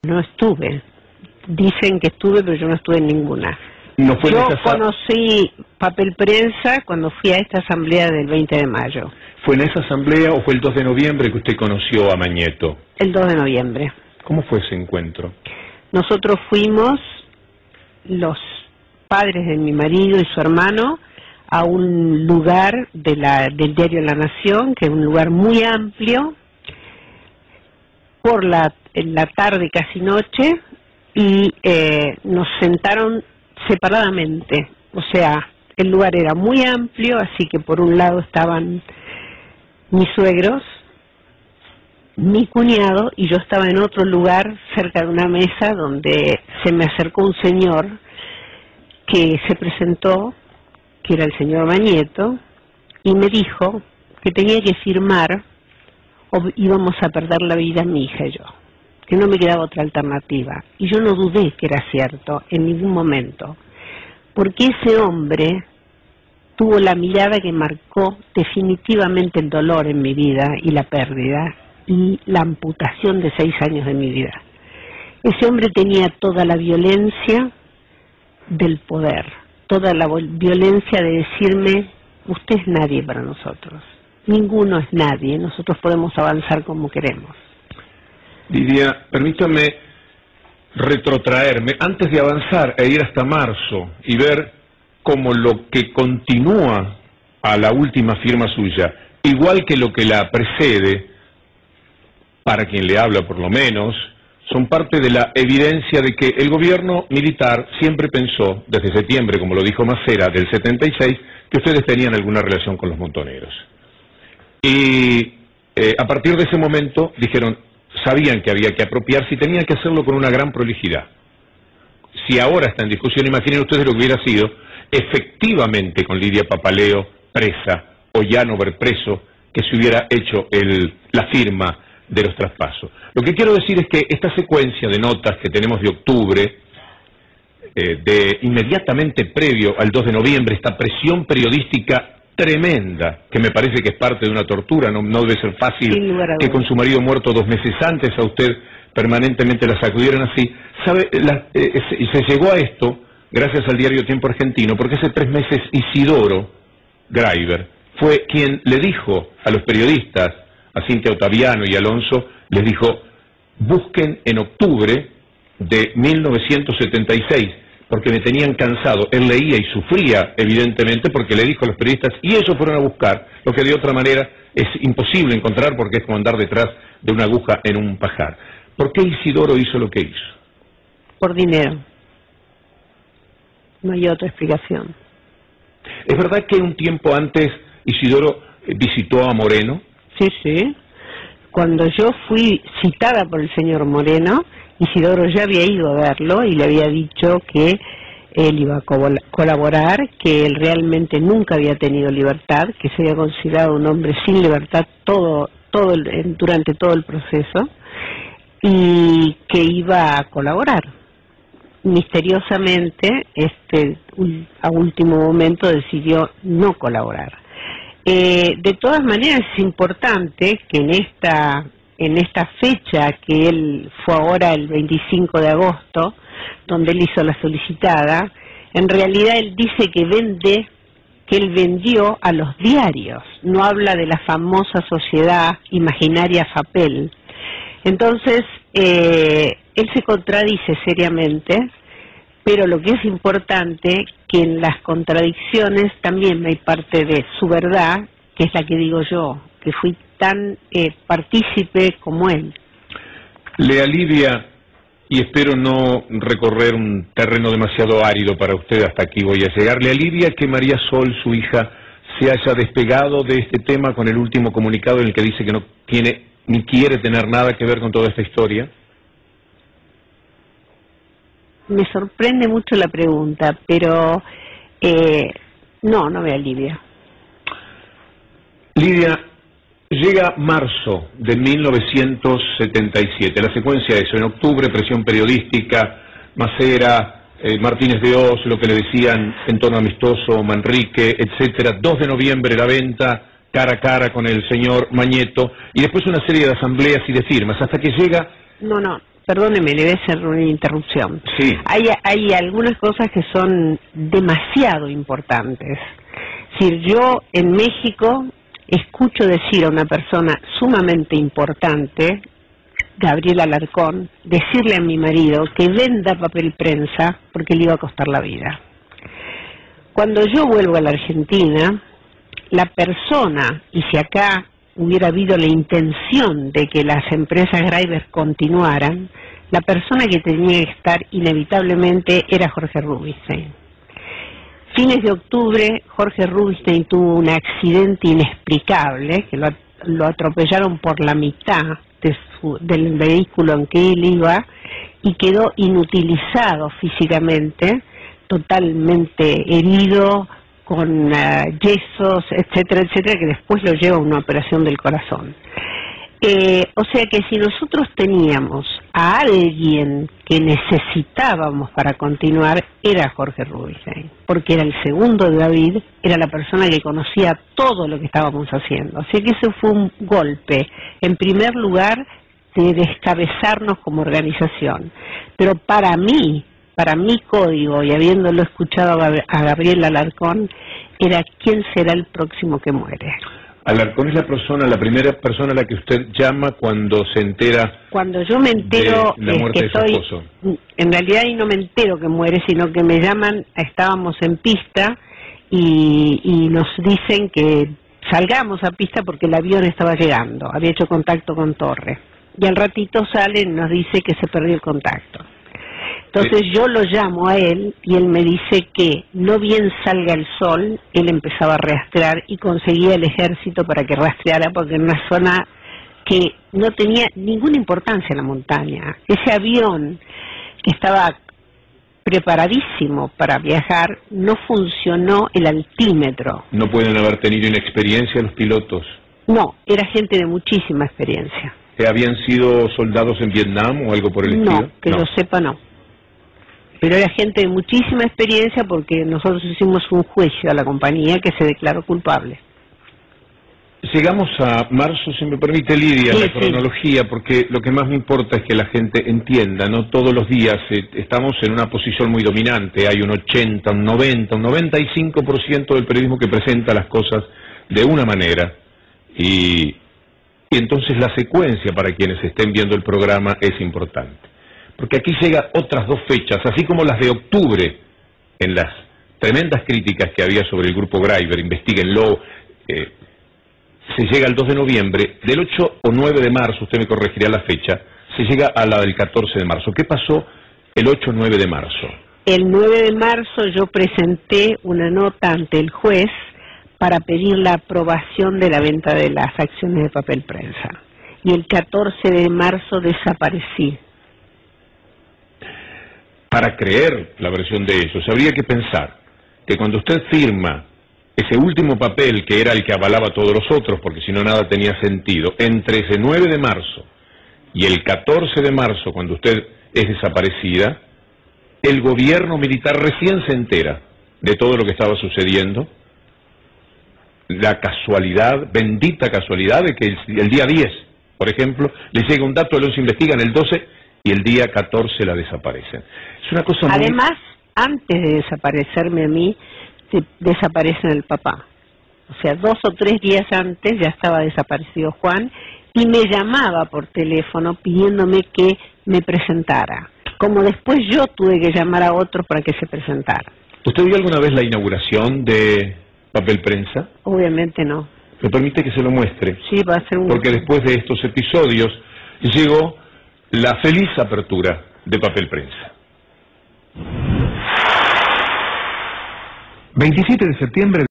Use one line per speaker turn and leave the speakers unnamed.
No estuve. Dicen que estuve, pero yo no estuve en ninguna.
No fue
Yo conocí papel prensa cuando fui a esta asamblea del 20 de mayo.
¿Fue en esa asamblea o fue el 2 de noviembre que usted conoció a Mañeto?
El 2 de noviembre.
¿Cómo fue ese encuentro?
Nosotros fuimos, los padres de mi marido y su hermano, a un lugar del diario La Nación, que es un lugar muy amplio, en la tarde, casi noche, y nos sentaron separadamente. O sea, el lugar era muy amplio, así que por un lado estaban mis suegros, mi cuñado, y yo estaba en otro lugar cerca de una mesa donde se me acercó un señor que se presentó, que era el señor Mañeto, y me dijo que tenía que firmar o íbamos a perder la vida mi hija y yo, que no me quedaba otra alternativa. Y yo no dudé que era cierto en ningún momento, porque ese hombre tuvo la mirada que marcó definitivamente el dolor en mi vida y la pérdida y la amputación de 6 años de mi vida. Ese hombre tenía toda la violencia del poder, toda la violencia de decirme, usted es nadie para nosotros, ninguno es nadie, nosotros podemos avanzar como queremos.
Lidia, permítame retrotraerme antes de avanzar e ir hasta marzo y ver cómo lo que continúa a la última firma suya, igual que lo que la precede, para quien le habla por lo menos, son parte de la evidencia de que el gobierno militar siempre pensó, desde septiembre, como lo dijo Macera, del 76, que ustedes tenían alguna relación con los montoneros. Y a partir de ese momento dijeron, sabían que había que apropiarse y tenían que hacerlo con una gran prolijidad. Si ahora está en discusión, imaginen ustedes lo que hubiera sido efectivamente con Lidia Papaleo presa o Llanover preso, que se hubiera hecho la firma de los traspasos. Lo que quiero decir es que esta secuencia de notas que tenemos de octubre, de inmediatamente previo al 2 de noviembre, esta presión periodística tremenda, que me parece que es parte de una tortura, no debe ser fácil que con su marido muerto 2 meses antes a usted permanentemente la sacudieran así. ¿Sabe? Se llegó a esto gracias al diario Tiempo Argentino, porque hace 3 meses Isidoro Graiber fue quien le dijo a los periodistas, a Cintia Ottaviano y Alonso, les dijo, busquen en octubre de 1976, porque me tenían cansado. Él leía y sufría, evidentemente, porque le dijo a los periodistas, y ellos fueron a buscar, lo que de otra manera es imposible encontrar, porque es como andar detrás de una aguja en un pajar. ¿Por qué Isidoro hizo lo que hizo?
Por dinero. No hay otra explicación.
¿Es verdad que un tiempo antes Isidoro visitó a Moreno?
Sí, sí. Cuando yo fui citada por el señor Moreno, Isidoro ya había ido a verlo y le había dicho que él iba a colaborar, que él realmente nunca había tenido libertad, que se había considerado un hombre sin libertad durante todo el proceso y que iba a colaborar. Misteriosamente, a último momento decidió no colaborar. De todas maneras es importante que en esta fecha que él fue ahora el 25 de agosto, donde él hizo la solicitada, en realidad él dice que él vendió a los diarios, no habla de la famosa sociedad imaginaria FAPEL. Entonces, él se contradice seriamente, pero lo que es importante, que en las contradicciones también hay parte de su verdad, que es la que digo yo, que fui tan partícipe como él.
Le alivia, y espero no recorrer un terreno demasiado árido para usted, hasta aquí voy a llegar, le alivia que María Sol, su hija, se haya despegado de este tema con el último comunicado en el que dice que no tiene ni quiere tener nada que ver con toda esta historia.
Me sorprende mucho la pregunta, pero no me alivia.
Lidia, llega marzo de 1977, la secuencia de eso, en octubre presión periodística, Macera, Martínez de Oz, lo que le decían en tono amistoso, Manrique, etcétera, 2 de noviembre la venta, cara a cara con el señor Mañeto, y después una serie de asambleas y de firmas, hasta que llega...
No, perdóneme, le voy a hacer una interrupción.
Sí.
Hay algunas cosas que son demasiado importantes. Es decir, yo en México escucho decir a una persona sumamente importante, Gabriel Alarcón, decirle a mi marido que venda papel prensa porque le iba a costar la vida. Cuando yo vuelvo a la Argentina, la persona, y si acá hubiera habido la intención de que las empresas Graiber continuaran, la persona que tenía que estar inevitablemente era Jorge Rubinstein. Fines de octubre, Jorge Rubinstein tuvo un accidente inexplicable, que lo atropellaron por la mitad del vehículo en que él iba y quedó inutilizado físicamente, totalmente herido, con yesos, etcétera, etcétera, que después lo lleva a una operación del corazón. O sea que si nosotros teníamos a alguien que necesitábamos para continuar, era Jorge Rubinstein, porque era el segundo de David, era la persona que conocía todo lo que estábamos haciendo. Así que ese fue un golpe, en primer lugar, de descabezarnos como organización. Pero para mi código, y habiéndolo escuchado a Gabriel Alarcón, era ¿quién será el próximo que muere?
Alarcón es la primera persona a la que usted llama cuando se entera.
Cuando yo me entero
de la muerte de su esposo.
En realidad ahí no me entero que muere, sino que me llaman, estábamos en pista y nos dicen que salgamos a pista porque el avión estaba llegando, había hecho contacto con Torre. Y al ratito sale y nos dice que se perdió el contacto. Entonces yo lo llamo a él y él me dice que no bien salga el sol, él empezaba a rastrear y conseguía el ejército para que rastreara, porque en una zona que no tenía ninguna importancia en la montaña. Ese avión que estaba preparadísimo para viajar, no funcionó el altímetro.
¿No pueden haber tenido inexperiencia los pilotos?
No, era gente de muchísima experiencia.
¿Habían sido soldados en Vietnam o algo por el estilo?
No, que lo sepa no. Pero era gente de muchísima experiencia porque nosotros hicimos un juicio a la compañía que se declaró culpable.
Llegamos a marzo, si me permite, Lidia, la cronología, porque lo que más me importa es que la gente entienda, no todos los días estamos en una posición muy dominante, hay un 80, un 90, un 95% del periodismo que presenta las cosas de una manera, y entonces la secuencia para quienes estén viendo el programa es importante. Porque aquí llegan otras dos fechas, así como las de octubre, en las tremendas críticas que había sobre el grupo Graiber, investiguenlo, se llega al 2 de noviembre, del 8 o 9 de marzo, usted me corregirá la fecha, se llega a la del 14 de marzo. ¿Qué pasó el 8 o 9 de marzo?
El 9 de marzo yo presenté una nota ante el juez para pedir la aprobación de la venta de las acciones de papel prensa. Y el 14 de marzo desaparecí.
Para creer la versión de ellos, habría que pensar que cuando usted firma ese último papel, que era el que avalaba a todos los otros, porque si no nada tenía sentido, entre ese 9 de marzo y el 14 de marzo, cuando usted es desaparecida, el gobierno militar recién se entera de todo lo que estaba sucediendo. La casualidad, bendita casualidad, de que el día 10, por ejemplo, les llega un dato, los investigan el 12 y el día 14 la desaparecen. Es una cosa muy...
Además, antes de desaparecerme a mí, desaparecen el papá. O sea, 2 o 3 días antes ya estaba desaparecido Juan y me llamaba por teléfono pidiéndome que me presentara. Como después yo tuve que llamar a otros para que se presentara.
¿Usted vio alguna vez la inauguración de Papel Prensa?
Obviamente no.
¿Me permite que se lo muestre?
Sí, va a ser un...
Porque después de estos episodios llegó la feliz apertura de Papel Prensa.
27 de septiembre